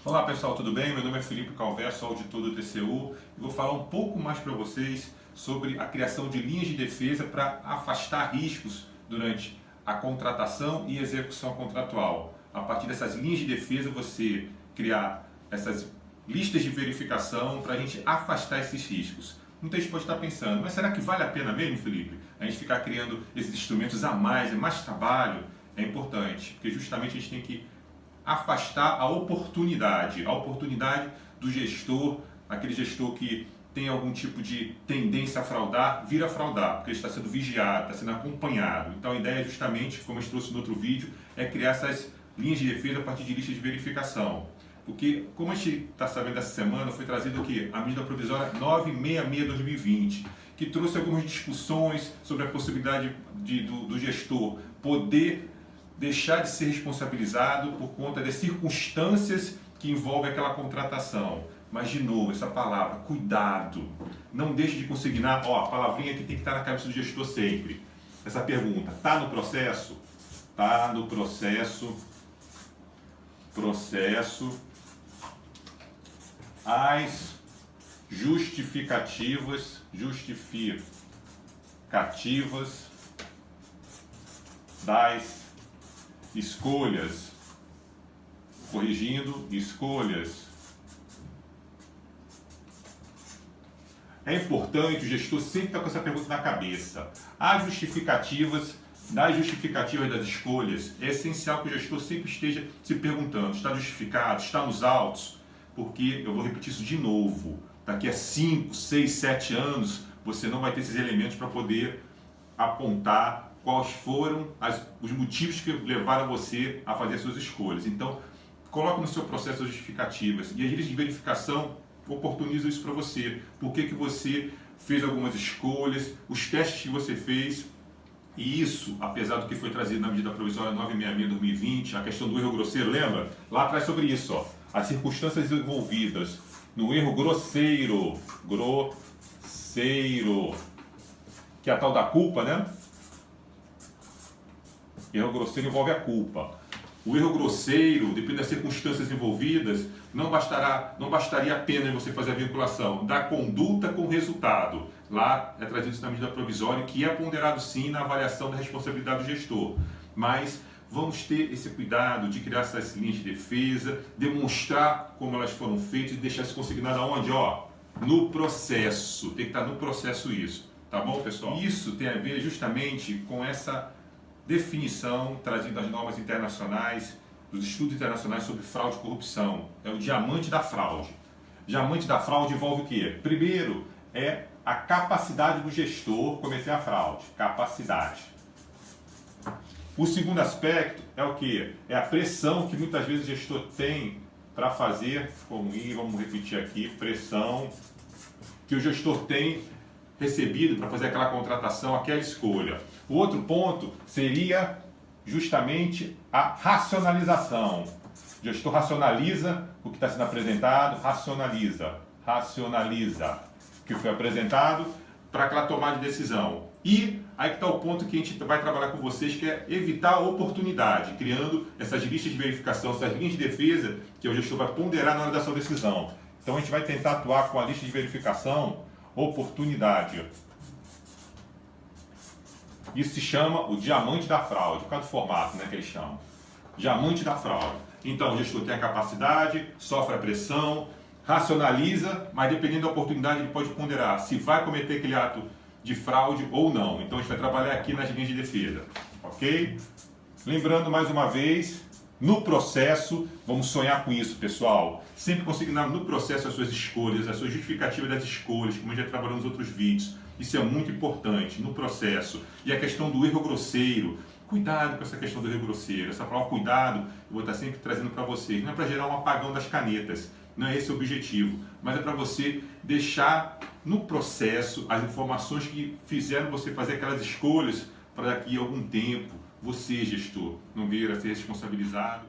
Olá pessoal, tudo bem? Meu nome é Felipe Calvé, sou auditor do TCU e vou falar um pouco mais para vocês sobre a criação de linhas de defesa para afastar riscos durante a contratação e execução contratual. A partir dessas linhas de defesa, você criar essas listas de verificação para a gente afastar esses riscos. Muita gente pode estar pensando, mas será que vale a pena mesmo, Felipe? A gente ficar criando esses instrumentos a mais, é mais trabalho? É importante, porque justamente a gente tem que afastar a oportunidade do gestor, aquele gestor que tem algum tipo de tendência a fraudar, vir a fraudar, porque ele está sendo vigiado, está sendo acompanhado. Então a ideia justamente, como eu trouxe no outro vídeo, é criar essas linhas de defesa a partir de listas de verificação. Porque, como a gente está sabendo essa semana, foi trazido o quê? A medida provisória 966/2020, que trouxe algumas discussões sobre a possibilidade do gestor poder deixar de ser responsabilizado por conta das circunstâncias que envolvem aquela contratação. Mas, de novo, essa palavra, cuidado. Não deixe de consignar, a palavrinha que tem que estar na cabeça do gestor sempre. Essa pergunta, está no processo? Está no processo. As justificativas das escolhas, escolhas. É importante o gestor sempre estar com essa pergunta na cabeça. As justificativas das escolhas, é essencial que o gestor sempre esteja se perguntando, está justificado, está nos autos? Porque, eu vou repetir isso de novo, daqui a 5, 6, 7 anos, você não vai ter esses elementos para poder apontar quais foram os motivos que levaram você a fazer as suas escolhas. Então, coloque no seu processo as justificativas e as linhas de verificação oportunizam isso para você. Por que você fez algumas escolhas, os testes que você fez, e isso, apesar do que foi trazido na medida provisória 966/2020, a questão do erro grosseiro, lembra? Lá traz sobre isso, as circunstâncias envolvidas no erro grosseiro, que é a tal da culpa, né? Erro grosseiro envolve a culpa. O erro grosseiro, dependendo das circunstâncias envolvidas, não bastaria apenas você fazer a vinculação da conduta com o resultado. Lá é trazido isso na medida provisória, que é ponderado sim na avaliação da responsabilidade do gestor. Mas vamos ter esse cuidado de criar essas linhas de defesa, demonstrar como elas foram feitas e deixar isso consignado aonde? No processo. Tem que estar no processo isso. Tá bom, pessoal? Isso tem a ver justamente com essa definição trazida das normas internacionais, dos estudos internacionais sobre fraude e corrupção. É o diamante da fraude. Diamante da fraude envolve o quê? Primeiro, é a capacidade do gestor cometer a fraude. Capacidade. O segundo aspecto é o quê? É a pressão que muitas vezes o gestor tem para fazer, vamos repetir aqui, pressão que o gestor tem recebido para fazer aquela contratação, aquela escolha. O outro ponto seria justamente a racionalização. O gestor racionaliza o que está sendo apresentado, racionaliza o que foi apresentado para aquela tomada de decisão. E aí que está o ponto que a gente vai trabalhar com vocês, que é evitar a oportunidade, criando essas listas de verificação, essas linhas de defesa que o gestor vai ponderar na hora da sua decisão. Então a gente vai tentar atuar com a lista de verificação oportunidade. Isso se chama o diamante da fraude, por causa do formato, que eles chamam. Diamante da fraude. Então o gestor tem a capacidade, sofre a pressão, racionaliza, mas dependendo da oportunidade ele pode ponderar se vai cometer aquele ato de fraude ou não. Então a gente vai trabalhar aqui nas linhas de defesa, ok? Lembrando mais uma vez, no processo, vamos sonhar com isso, pessoal. Sempre consignar no processo as suas escolhas, as suas justificativas das escolhas, como a gente já trabalhou nos outros vídeos. Isso é muito importante no processo. E a questão do erro grosseiro. Cuidado com essa questão do erro grosseiro. Essa palavra cuidado, eu vou estar sempre trazendo para vocês. Não é para gerar um apagão das canetas. Não é esse o objetivo. Mas é para você deixar no processo as informações que fizeram você fazer aquelas escolhas para daqui a algum tempo você, gestor, não vir a ser responsabilizado.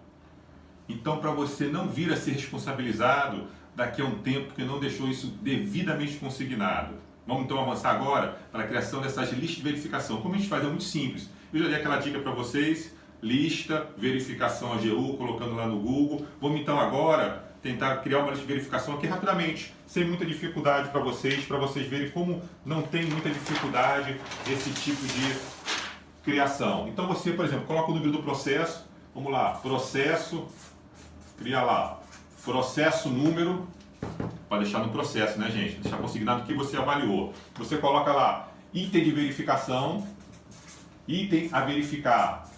Então, para você não vir a ser responsabilizado daqui a um tempo que não deixou isso devidamente consignado. Vamos então avançar agora para a criação dessas listas de verificação. Como a gente faz? É muito simples. Eu já dei aquela dica para vocês lista, verificação AGU, colocando lá no Google. Vamos então agora tentar criar uma lista de verificação aqui rapidamente, sem muita dificuldade para vocês verem como não tem muita dificuldade esse tipo de criação. Então você, por exemplo, coloca o número do processo, vamos lá, processo, cria lá, processo número, para deixar no processo, né, gente? Deixar consignado o que você avaliou. Você coloca lá, item de verificação, item a verificar.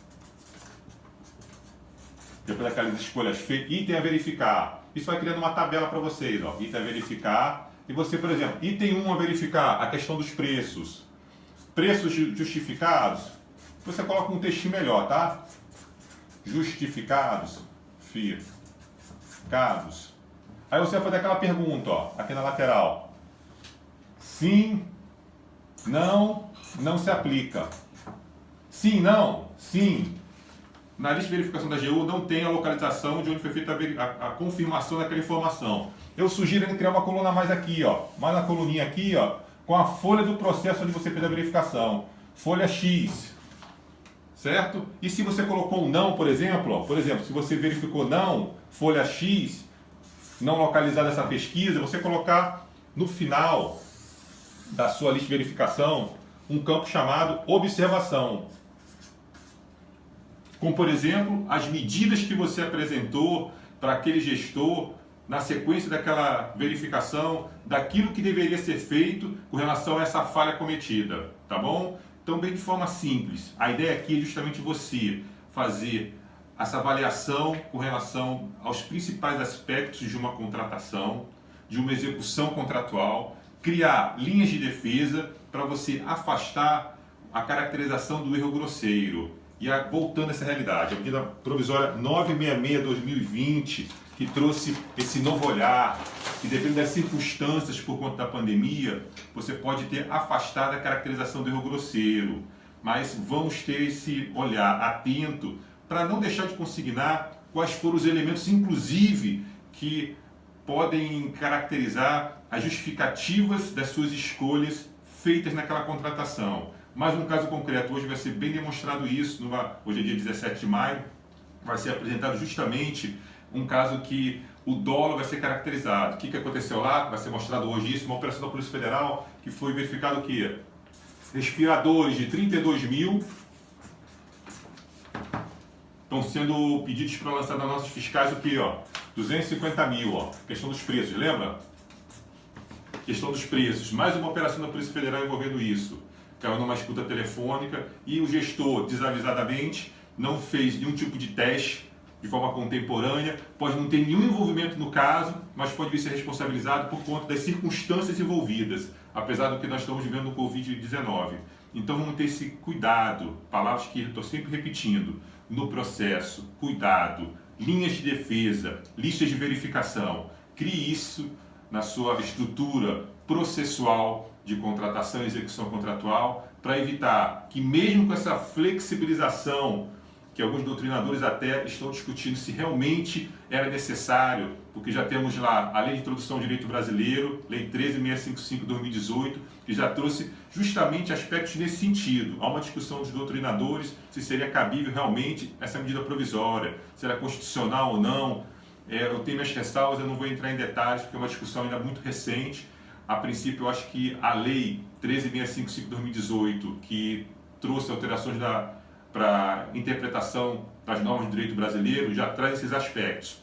Depois daquelas escolhas feitas, item a verificar. Isso vai criando uma tabela para vocês, ó. Item a verificar. E você, por exemplo, item 1 a verificar, a questão dos preços. Preços justificados. Você coloca um textinho melhor, tá? Justificados. Ficados. Aí você vai fazer aquela pergunta, ó, aqui na lateral. Sim, não, não se aplica. Sim, não, sim. Na lista de verificação da AGU não tem a localização de onde foi feita a confirmação daquela informação. Eu sugiro ele criar uma coluna mais aqui, ó, mais na coluninha aqui, ó, com a folha do processo onde você fez a verificação. Folha X, certo? E se você colocou um não, por exemplo, ó, se você verificou não, folha X, não localizada essa pesquisa, você colocar no final da sua lista de verificação um campo chamado observação. Como, por exemplo, as medidas que você apresentou para aquele gestor na sequência daquela verificação, daquilo que deveria ser feito com relação a essa falha cometida, tá bom? Então, bem de forma simples, a ideia aqui é justamente você fazer essa avaliação com relação aos principais aspectos de uma contratação, de uma execução contratual, criar linhas de defesa para você afastar a caracterização do erro grosseiro. E voltando a essa realidade, a medida provisória 966/2020, que trouxe esse novo olhar, que depende das circunstâncias por conta da pandemia, você pode ter afastado a caracterização do erro grosseiro. Mas vamos ter esse olhar atento para não deixar de consignar quais foram os elementos, inclusive, que podem caracterizar as justificativas das suas escolhas feitas naquela contratação. Mais um caso concreto, hoje vai ser bem demonstrado isso, hoje é dia 17 de maio, vai ser apresentado justamente um caso que o dolo vai ser caracterizado. O que aconteceu lá? Vai ser mostrado hoje isso, uma operação da Polícia Federal, que foi verificado o quê? Respiradores de 32 mil estão sendo pedidos para lançar nas notas fiscais o quê? 250 mil, ó. Questão dos preços, lembra? Questão dos preços, mais uma operação da Polícia Federal envolvendo isso. Caiu numa escuta telefônica e o gestor, desavisadamente, não fez nenhum tipo de teste de forma contemporânea, pode não ter nenhum envolvimento no caso, mas pode vir ser responsabilizado por conta das circunstâncias envolvidas, apesar do que nós estamos vivendo no Covid-19. Então vamos ter esse cuidado, palavras que eu estou sempre repetindo, no processo, cuidado, linhas de defesa, listas de verificação. Crie isso na sua estrutura processual de contratação e execução contratual, para evitar que, mesmo com essa flexibilização, que alguns doutrinadores até estão discutindo se realmente era necessário, porque já temos lá a Lei de Introdução ao Direito Brasileiro, Lei 13.655/2018, que já trouxe justamente aspectos nesse sentido. Há uma discussão dos doutrinadores se seria cabível realmente essa medida provisória, se era constitucional ou não. Eu tenho minhas ressalvas, eu não vou entrar em detalhes, porque é uma discussão ainda muito recente. A princípio, eu acho que a Lei 13.655/2018, que trouxe alterações para interpretação das normas de direito brasileiro, já traz esses aspectos.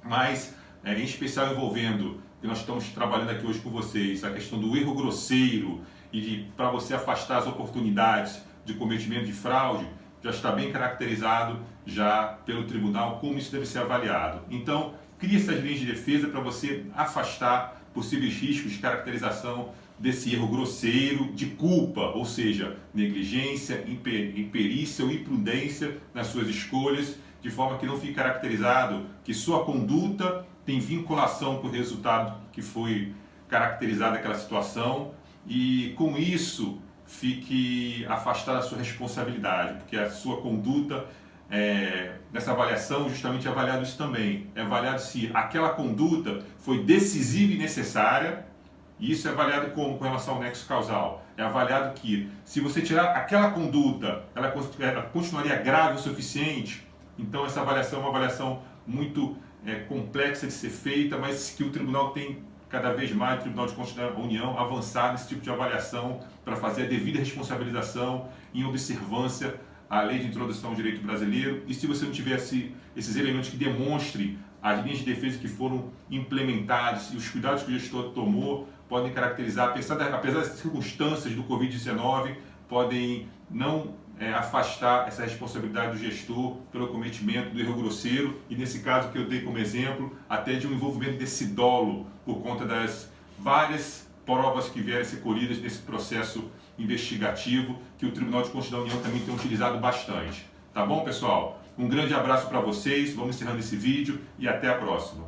Mas, em especial envolvendo, que nós estamos trabalhando aqui hoje com vocês, a questão do erro grosseiro e para você afastar as oportunidades de cometimento de fraude, já está bem caracterizado já pelo tribunal como isso deve ser avaliado. Então, crie essas linhas de defesa para você afastar possíveis riscos de caracterização desse erro grosseiro de culpa, ou seja, negligência, imperícia ou imprudência nas suas escolhas, de forma que não fique caracterizado que sua conduta tem vinculação com o resultado que foi caracterizado naquela situação e com isso fique afastado da sua responsabilidade, porque a sua conduta, nessa avaliação, justamente é avaliado isso também. É avaliado se aquela conduta foi decisiva e necessária E isso é avaliado como com relação ao nexo causal? É avaliado que, se você tirar aquela conduta, ela continuaria grave o suficiente. Então essa avaliação é uma avaliação muito complexa de ser feita, mas que o tribunal tem cada vez mais, o Tribunal de Contas da União, avançar nesse tipo de avaliação para fazer a devida responsabilização em observância à lei de introdução ao direito brasileiro. E se você não tivesse esses elementos que demonstrem as linhas de defesa que foram implementadas e os cuidados que o gestor tomou, podem caracterizar, apesar das circunstâncias do Covid-19, podem não afastar essa responsabilidade do gestor pelo cometimento do erro grosseiro e, nesse caso que eu dei como exemplo, até de um envolvimento desse dolo por conta das várias provas que vierem a ser colhidas nesse processo investigativo que o Tribunal de Contas da União também tem utilizado bastante. Tá bom, pessoal? Um grande abraço para vocês, vamos encerrando esse vídeo e até a próxima.